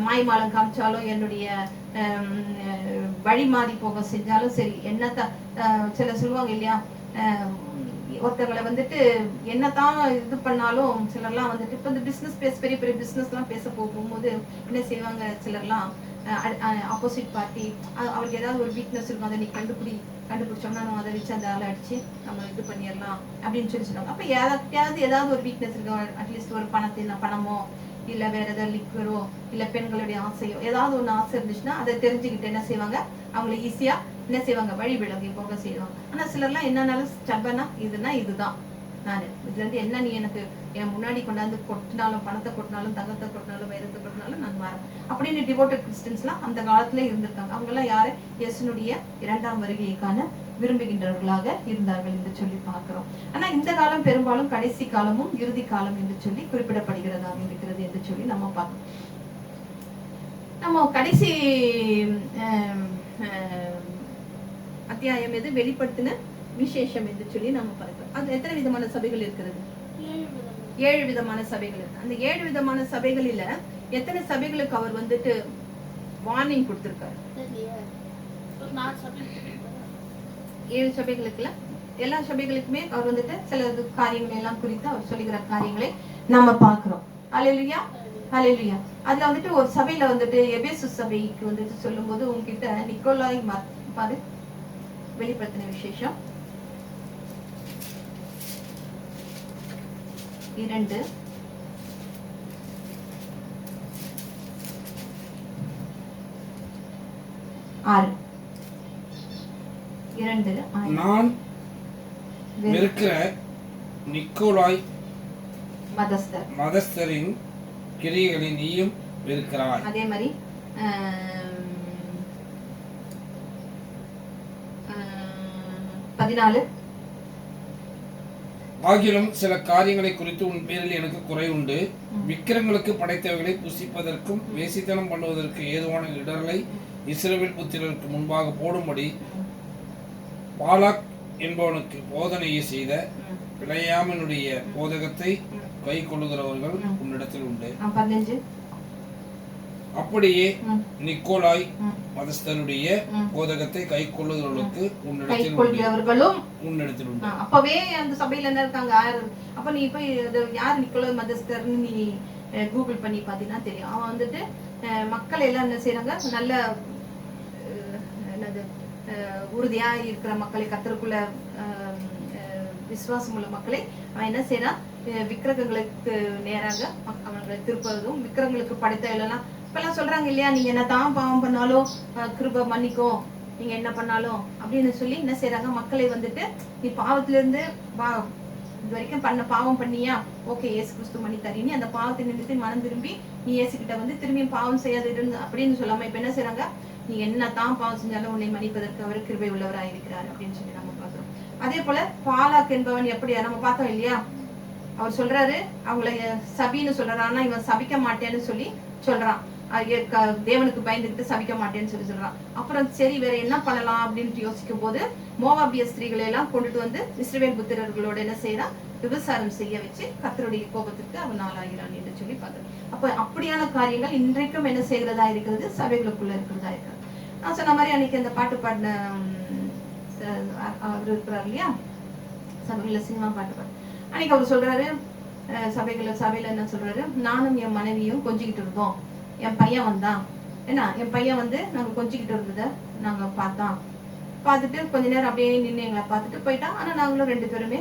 மாய்மாலம் காமிச்சாலும், என்னுடைய வழி மாறி போக செஞ்சாலும் சரி, என்னத்தான் சில சொல்லுவாங்க இல்லையா, ஒருத்தவங்களை வந்துட்டு என்னத்தான் இது பண்ணாலும் சிலர்லாம் வந்துட்டு இப்போ இந்த பிசினஸ் பெரிய பெரிய பிசினஸ் எல்லாம் பேச போகும்போது என்ன செய்வாங்க, சிலர்லாம் ஆப்போசிட் பார்ட்டி அவருக்கு ஏதாவது ஒரு வீக்னஸ் இருக்கும், அதை நீ கண்டுபிடிச்சோம்னா நம்ம அதை வச்சு அந்த ஆளை அடிச்சு நம்ம இது பண்ணிடலாம் அப்படின்னு சொல்லி சொல்லுவாங்க. அப்போ ஏதாவது ஒரு வீக்னஸ் இருக்கும், அட்லீஸ்ட் ஒரு பணமோ இல்ல வேற ஏதாவது லிக்வரோ இல்ல பெண்களுடைய ஆசையோ ஏதாவது ஒண்ணு ஆசை இருந்துச்சுன்னா அதை தெரிஞ்சுக்கிட்டு என்ன செய்வாங்க, அவங்களை ஈஸியா என்ன செய்வாங்க, வழி விலகி போக செய்வாங்க. ஆனா சிலர்லாம் என்னன்னாலும் ஸ்டப்பனா இதுனா இதுதான், நான் இதுல இருந்து என்ன நீ எனக்கு என் முன்னாடி கொண்டாந்து கொட்டினாலும், பணத்தை கொட்டினாலும், தங்கத்தை கொட்டினாலும், வைரத்தை கொட்டினாலும் நான் வரேன் அப்படின்னு டிவோட்டட் கிறிஸ்டியன்ஸ் எல்லாம் அந்த காலத்துல இருந்திருக்காங்க. அவங்க எல்லாம் யாரு, இயேசுனுடைய 2ஆம் வருகைக்கான விரும்புகின்றவர்களாக இருந்தார்கள் என்று சொல்லி பார்க்கிறோம். ஆனா இந்த காலம் பெரும்பாலும் கடைசி காலமும் இறுதி காலம் என்று சொல்லி குறிப்பிடப்படுகிறதாக இருக்கிறது என்று சொல்லி நம்ம பார்க்கணும். நம்ம கடைசி அத்தியாயம் எது, வெளிப்படுத்தின விசேஷம் என்று சொல்லி நம்ம பார்க்கிறோம். அது எத்தனை விதமான சபைகள் இருக்கிறது, 7 விதமான சபைகள் இருக்கு. அந்த 7 விதமான சபைகளில எத்தனை சபைகளுக்கு அவர் வந்துட்டு வார்னிங் கொடுத்திருக்காரு, 7 சபைகளுக்குல எல்லா சபைகளுக்குமே அவர் வந்துட்டு சில காரியங்கள் எல்லாம் குறித்து அவர் சொல்லுகிற காரியங்களை நாம பாக்குறோம். அல்லேலூயா அல்லேலூயா. அதுல வந்துட்டு ஒரு சபையில வந்துட்டு எபேசு சபைக்கு வந்துட்டு சொல்லும் போது உங்ககிட்ட நிக்கோலாய் பாரு, வெளிப்படுத்தின விசேஷம் 2 6 நான் இருக்கிற நிக்கோலாய் மதஸ்தரின் கிரியைகளை நீயும் வெறுக்கிறாய். அதே மாதிரி 14 ஆகிலும் சில காரியங்களை குறித்து உன் பேரில் எனக்கு குறை உண்டு, விக்கிரங்களுக்கு படைத்தவைகளை புசிப்பதற்கும் வேசித்தனம் பண்ணுவதற்கு ஏதுவான இடர்களை இஸ்ரவேல் புத்திரருக்கு முன்பாக போடும்படி பாலாக் என்பவனுக்கு போதனையை செய்த பிழையாமனுடைய போதகத்தை கை கொள்ளுகிறவர்கள் உன்னிடத்தில் உண்டு. அப்படியே நிக்கோலாய் மதஸ்தருடைய போதகத்தை கை கொள்ளுகிறவர்களுக்கு உன்னிடத்தில் உண்டு. அப்பவே அந்த சபையில என்ன இருக்காங்க, அப்ப நீ போய் யார் நிக்கோலாய் மதஸ்தர்னு நீ கூகுள் பண்ணி பாத்தீங்கன்னா தெரியும். அவன் வந்துட்டு மக்கள் எல்லாம் என்ன செய்யறாங்க, நல்ல என்னது உறுதியா இருக்கிற மக்களை, கர்த்தருக்குள்ள விசுவாசம் உள்ள மக்களை அவன் என்ன செய்யறான், விக்கிரகங்களுக்கு நேராக அவங்களை திருப்பதும், விக்கிரகங்களுக்கு படைத்த இல்லைன்னா இப்பெல்லாம் சொல்றாங்க இல்லையா, நீங்க என்ன தான் பாவம் பண்ணாலும் கிருபை மன்னிக்கும், நீங்க என்ன பண்ணாலும் அப்படின்னு சொல்லி என்ன செய்யறாங்க, மக்களை வந்துட்டு நீ பாவத்துல இருந்து இது வரைக்கும் பாவம் பண்ணியா, ஓகே இயேசு கிறிஸ்து மன்னித்தாரு, நீ அந்த பாவத்தை நிறுத்தி மனம் திரும்பி நீ இயேசு கிட்ட வந்து திரும்பியும் பாவம் செய்யாது அப்படின்னு சொல்லாம இப்ப என்ன செய்யறாங்க, நீ என்ன தான் பாவம் செஞ்சாலும் உன்னை மன்னிப்பதற்கு அவர் கிருபை உள்ளவராக இருக்கிறார் அப்படின்னு சொல்லி நம்ம பாக்குறோம். அதே போல பாலாக் என்பவன் எப்படியா நம்ம பார்த்தோம் இல்லையா, அவர் சொல்றாரு அவங்களை சபின்னு சொல்றாரு, ஆனா இவன் சபிக்க மாட்டேன்னு சொல்லி சொல்றான், தேவனுக்கு பயந்துகிட்டு சபிக்க மாட்டேன்னு சொல்லி சொல்றான். அப்புறம் சரி வேற என்ன பண்ணலாம் அப்படின்னு யோசிக்கும் போது மோவாபிய ஸ்திரீகளை எல்லாம் கொண்டுட்டு வந்து இஸ்ரவேல் புத்திரர்களோட என்ன செய்யறான், விபசாரம் செய்ய வச்சு கர்த்தருடைய கோபத்திற்கு அவன் ஆளாகிறான் என்று சொல்லி பார்த்தோம். அப்ப அப்படியான காரியங்கள் இன்றைக்கும் என்ன செய்கிறதா இருக்கிறது, சபைகளுக்குள்ள இருக்கிறதா இருக்கிறது. நான் சொன்ன மாதிரி அன்னைக்கு அந்த பாட்டு பாடின அவர் இருக்கிறார் இல்லையா, சபையில சினிமா பாட்டு பாடு, அன்னைக்கு அவர் சொல்றாரு சபையில என்ன சொல்றாரு, நானும் என் மனைவியும் கொஞ்சிக்கிட்டு இருந்தோம், என் பையன் வந்தான், ஏன்னா என் பையன் வந்து நாங்க கொஞ்சிக்கிட்டு இருந்ததை நாங்க பார்த்தோம், பார்த்துட்டு கொஞ்ச நேரம் அப்படியே நின்று எங்களை பார்த்துட்டு போயிட்டான். ஆனா நாங்க ரெண்டு பேரும்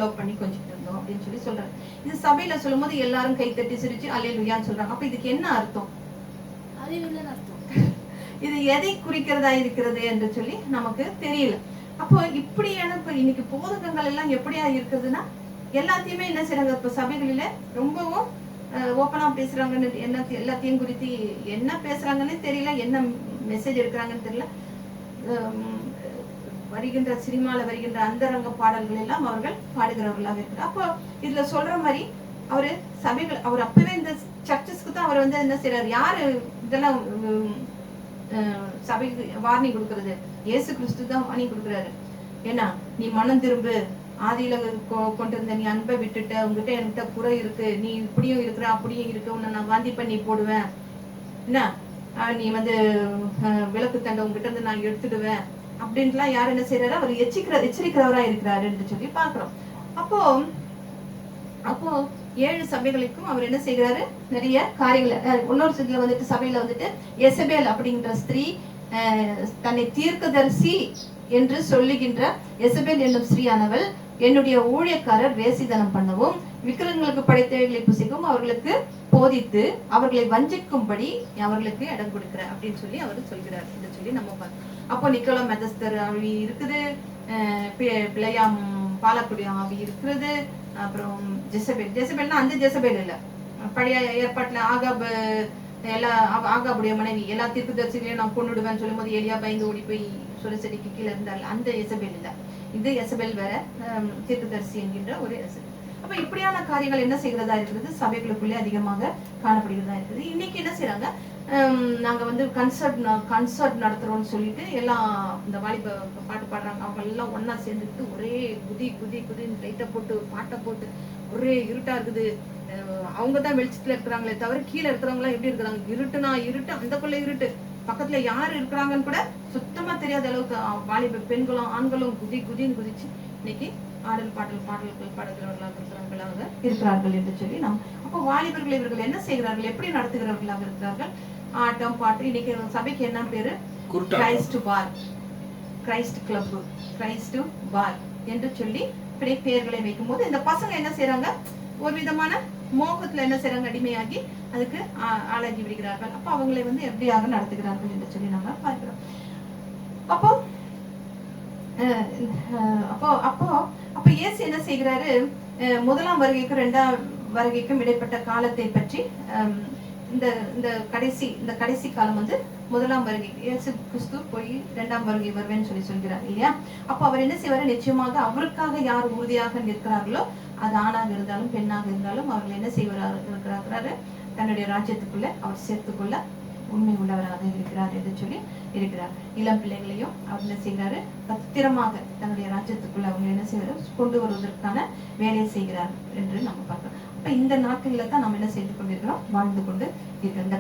லவ் பண்ணி கொஞ்சிட்டு இருந்தோம் அப்படின்னு சொல்றாரு. இது சபையில சொல்லும் போது எல்லாரும் கை தட்டி சிரிச்சு அல்லேலூயான்னு சொல்றாங்க. அப்ப இதுக்கு என்ன அர்த்தம்? அறிவில்லைன்னு அர்த்தம். இது எதை குறிக்கிறதா இருக்கிறது என்று சொல்லி நமக்கு தெரியல. அப்போ இப்படியான இப்ப இன்னைக்கு போதகங்கள் எல்லாம் எப்படியா இருக்குதுன்னா எல்லாத்தையுமே என்ன செய்யறாங்க, இப்ப சபைகளில ரொம்பவும் ஓப்பனா பேசுறாங்கன்னு, எல்லாத்தையும் குறித்து என்ன பேசுறாங்கன்னு தெரியல, என்ன மெசேஜ் எடுக்கிறாங்கன்னு தெரியல. வருகின்ற சினிமால வருகின்ற அந்தரங்க பாடல்கள் எல்லாம் அவர்கள் பாடுகிறவர்களாக இருக்கிறார். அப்போ இதுல சொல்ற மாதிரி அவரு சபைகள், அவர் அப்பவே இந்த சர்ச்சஸ்க்கு தான் அவர் என்ன செய்யறாரு, யாரு இதெல்லாம் சபைக்கு வார்னிங் கொடுக்கறது, இயேசு கிறிஸ்து தான் வார்னிங் கொடுக்குறாரு. ஏன்னா நீ மனம் திரும்பு, ஆதியில கொண்டிருந்த நீ அன்பை விட்டுட்ட, உங்ககிட்ட என்கிட்ட குறை இருக்கு, நீ இப்படியும் இருக்கிற அப்படியும் இருக்கு, உன்னை நான் வாந்தி பண்ணி போடுவேன், என்ன நீ விளக்கு தண்டை உங்ககிட்ட இருந்து நான் எடுத்துடுவேன் அப்படின்ட்டுலாம் யார் என்ன செய்யறாரு, அவர் எச்சரிக்கிறவரா இருக்கிறாரு என்று சொல்லி பாக்குறோம். அப்போ 7 சபைகளுக்கும் அவர் என்ன செய்கிறாரு, நிறைய காரியங்களை இன்னொரு சில சபையில எசபேல் அப்படிங்கிற ஸ்திரீ தன்னை தீர்க்கதரிசி என்று சொல்லுகின்ற எசபேல் என்னும் ஸ்திரீயானவள் என்னுடைய ஊழியக்காரர் வேசிதனம் பண்ணவும் விக்கிரகங்களுக்கு படைத்தவைகளை புசிக்கவும் அவர்களுக்கு போதித்து அவர்களை வஞ்சிக்கும்படி அவர்களுக்கு இடம் கொடுக்கிறார் அப்படின்னு சொல்லி அவர் சொல்கிறார் என்று சொல்லி நம்ம பார்க்கணும். அப்போ நிக்கோலா மெதஸ்தர் ஆவி இருக்குது, பிள்ளையாம் பாலக்குடி ஆவி இருக்கிறது, அப்புறம் ஜெசபேல்னா அந்த ஜெசபேல் இல்ல, பழைய ஏற்பாட்டுல ஆகாபுடைய மனைவி எல்லா தீர்க்கதரிசிகளையும் நான் கொண்டுடுவேன்னு சொல்லும் போது எலியா பயந்து ஓடி போய் சுரசடிக்கு கீழே இருந்தாள், அந்த எசபேல் இல்ல, இது எசபேல் வேற, தீர்க்கதரிசி என்கின்ற ஒரு எசபேல். அப்ப இப்படியான காரியங்கள் என்ன செய்கிறதா இருக்கிறது, சபைகளுக்குள்ளே அதிகமாக காணப்படுகிறதா இருக்குது. இன்னைக்கு என்ன செய்யறாங்க, நாங்க கன்சர்ட் நடத்துறோம்னு சொல்லிட்டு எல்லாம் இந்த வாலிப பாட்டு பாடுறாங்க, அவங்க எல்லாம் ஒன்னா சேர்ந்துட்டு ஒரே குதின்னு லைட்டை போட்டு பாட்டை போட்டு ஒரே இருட்டா இருக்குது. அவங்கதான் வெளிச்சத்துல இருக்கிறாங்களே தவிர கீழே இருக்கிறவங்க எப்படி இருக்கிறாங்க, இருட்டுனா இருட்டு, அந்தக்குள்ள இருட்டு, பக்கத்துல யாரு இருக்கிறாங்கன்னு கூட சுத்தமா தெரியாத அளவுக்கு வாலிப பெண்களும் ஆண்களும் குதின்னு குதிச்சு இன்னைக்கு பாடல்கள் பாடுகிறவர்களாக இருக்கிறார்கள் என்று சொல்லி அப்போ வாலிபர்கள் இவர்கள் என்ன செய்கிறார்கள், எப்படி நடத்துகிறவர்களாக இருக்கிறார்கள், ஆட்டம் பாட்டு. இன்னைக்கு சபைக்கு என்ன பேரு, கிரைஸ்ட் பார், கிரைஸ்ட் கிளப், கிரைஸ்ட் பார் என்று சொல்லி இப்படி பெயர்களை வைக்கும் போது இந்த பசங்க என்ன செய்யறாங்க, ஒரு விதமான மோகத்துல என்ன செய்யறாங்க, அடிமையாகி அதுக்கு ஆளாகி விடுகிறார்கள். அப்ப அவங்களை எப்படியாக நடத்துகிறார்கள் என்று சொல்லி நாங்க பார்க்கிறோம். அப்போ இயேசு என்ன செய்கிறாரு, முதலாம் வருகைக்கும் 2ஆம் வருகைக்கும் இடைப்பட்ட காலத்தை பற்றி இந்த கடைசி காலம் முதலாம் வருகை, இயேசு கிறிஸ்து போய் 2ஆம் வருகை வருவேன்னு சொல்லி சொல்கிறார் இல்லையா. அப்போ அவர் என்ன செய்வாரு, நிச்சயமாக அவருக்காக யார் உறுதியாக நிற்கிறார்களோ, அது ஆணாக இருந்தாலும் பெண்ணாக இருந்தாலும் அவர்கள் என்ன செய்வாரு, தன்னுடைய ராஜ்யத்துக்குள்ள அவர் சேர்த்துக்கொள்ள உண்மை உள்ளவராக இருக்கிறார் என்று சொல்லி இருக்கிறார். இளம் பிள்ளைகளையும் அவர் என்ன செய்கிறாரு, பத்திரமாக தன்னுடைய ராஜ்யத்துக்குள்ள அவங்க என்ன செய்வாரு, கொண்டு வருவதற்கான வேலையை செய்கிறார் என்று நம்ம பார்க்கிறோம். அப்ப இந்த நாட்கள்ல தான் நம்ம என்ன செய்து கொண்டிருக்கிறோம், வாழ்ந்து கொண்டு இருக்கிறோம்.